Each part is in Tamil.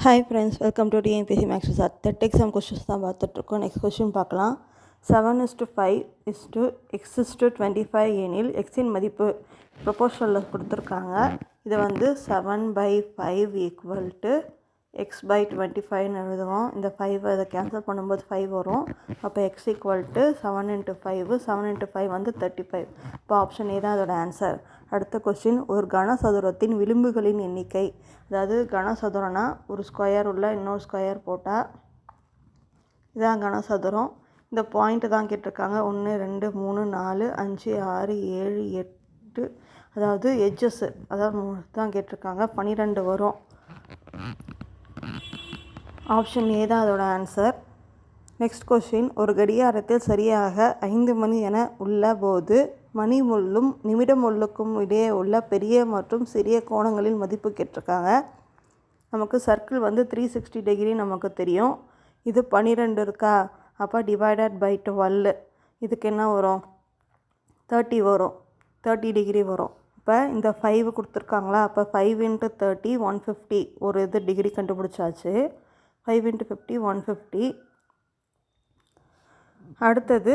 Hi friends, welcome to TNPSC maths sir. TET exam questions தான் பார்த்துட்ருக்கோம். நெக்ஸ்ட் கொஸ்டின் பார்க்கலாம். 7:5:x:25 எனில் எக்ஸின் மதிப்பு ப்ரொபோஷனில் கொடுத்துருக்காங்க. இதை 7/5 = x/25 எழுதுவோம். இந்த 5 அதை கேன்சல் பண்ணும்போது 5 வரும். அப்போ x = 7 × 5. 7 × 5 35. இப்போ ஆப்ஷன் ஏ தான் அதோட ஆன்சர். அடுத்த கொஸ்டின், ஒரு கனசதுரத்தின் விளிம்புகளின் எண்ணிக்கை. அதாவது கனசதுரம்னா ஒரு ஸ்கொயர் உள்ள இன்னொரு ஸ்கொயர் போட்டால் இதான் கனசதுரம். இந்த பாயிண்ட்டு தான் கேட்டிருக்காங்க. 1 2 3 4 5 6 7 8, அதாவது எட்ஜஸ், அதாவது தான் கேட்டிருக்காங்க. 12 வரும். ஆப்ஷன் ஏ தான் அதோட ஆன்சர். நெக்ஸ்ட் கொஸ்டின், ஒரு கடிகாரத்தில் சரியாக 5 மணி என உள்ள போது மணி முள்ளும் நிமிட முள்ளுக்கும் இடையே உள்ள பெரிய மற்றும் சிறிய கோணங்களின் மதிப்பு கேட்டிருக்காங்க. நமக்கு சர்க்கிள் 360 டிகிரி நமக்கு தெரியும். இது 12 இருக்கா, அப்போ டிவைடட் பை 12, இதுக்கு என்ன வரும்? 30 வரும். 30 டிகிரி வரும். இப்போ இந்த 5 கொடுத்துருக்காங்களா, அப்போ 5 × 30 150. ஒரு இது டிகிரி கண்டுபிடிச்சாச்சு. 5 × 50 150. அடுத்தது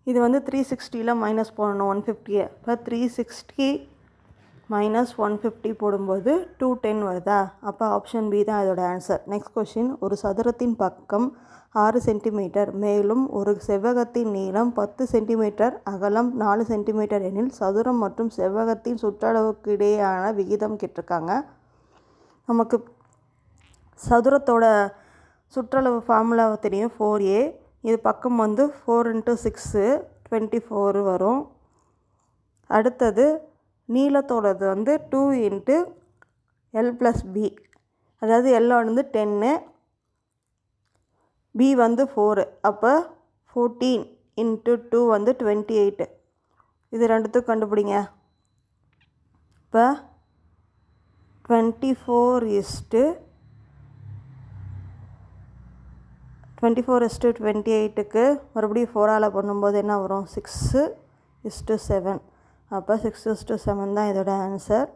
இது 360ல் மைனஸ் போடணும் 150. இப்போ 360 - 150 போடும்போது 210 வருதா? அப்போ ஆப்ஷன் பி தான் அதோட ஆன்சர். நெக்ஸ்ட் கொஸ்டின், ஒரு சதுரத்தின் பக்கம் 6 சென்டிமீட்டர், மேலும் ஒரு செவ்வகத்தின் நீளம் 10 சென்டிமீட்டர், அகலம் 4 சென்டிமீட்டர் எனில் சதுரம் மற்றும் செவ்வகத்தின் சுற்றளவுக்கு இடையேயான விகிதம் கேட்டிருக்காங்க. நமக்கு சதுரத்தோட சுற்றளவு ஃபார்முலாவை தெரியும், 4a. இது பக்கம் 4 × 6 24 வரும். அடுத்தது நீளத்தோடது 2 × l + b, அதாவது l 10, b 4. அப்போ 14 × 2 28. இது ரெண்டுத்துக்கும் கண்டுபிடிங்க. இப்போ 24:28க்கு மறுபடியும் 4ஆல் பண்ணும்போது என்ன வரும்? 6:7. அப்போ 6:7 தான் இதோட ஆன்சர்.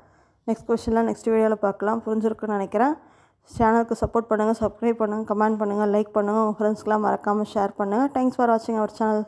நெக்ஸ்ட் கொஸ்டின்லாம் நெக்ஸ்ட் வீடியோவில் பார்க்கலாம். புரிஞ்சிருக்குன்னு நினைக்கிறேன். சேனலுக்கு சப்போர்ட் பண்ணுங்கள், சப்ஸ்கிரைப் பண்ணுங்கள், கமெண்ட் பண்ணுங்கள், லைக் பண்ணுங்கள். உங்கள் ஃப்ரெண்ட்ஸ்க்கெலாம் மறக்காமல் ஷேர் பண்ணுங்கள். தேங்க்ஸ் ஃபார் வாட்சிங் அவர் சேனல்.